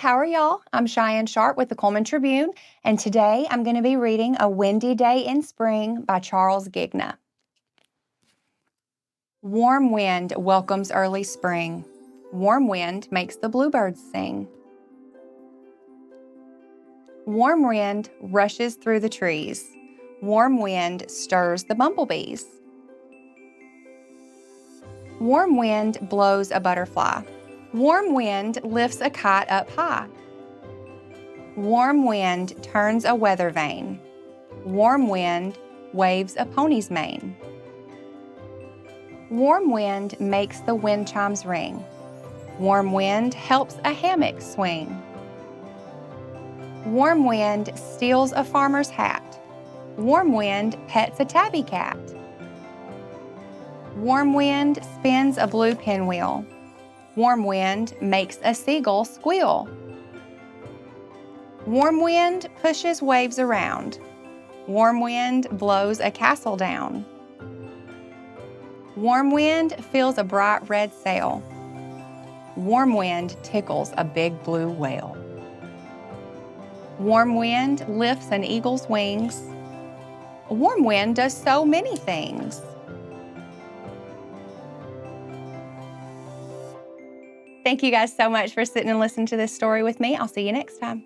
how are y'all? I'm Cheyenne Sharp with the Cullman Tribune, and today I'm going to be reading A Windy Day in Spring by Charles Gigna. Warm wind welcomes early spring. Warm wind makes the bluebirds sing. Warm wind rushes through the trees. Warm wind stirs the bumblebees. Warm wind blows a butterfly. Warm wind lifts a kite up high. Warm wind turns a weather vane. Warm wind waves a pony's mane. Warm wind makes the wind chimes ring. Warm wind helps a hammock swing. Warm wind steals a farmer's hat. Warm wind pets a tabby cat. Warm wind spins a blue pinwheel. Warm wind makes a seagull squeal. Warm wind pushes waves around. Warm wind blows a castle down. Warm wind fills a bright red sail. Warm wind tickles a big blue whale. Warm wind lifts an eagle's wings. A warm wind does so many things. Thank you guys so much for sitting and listening to this story with me. I'll see you next time.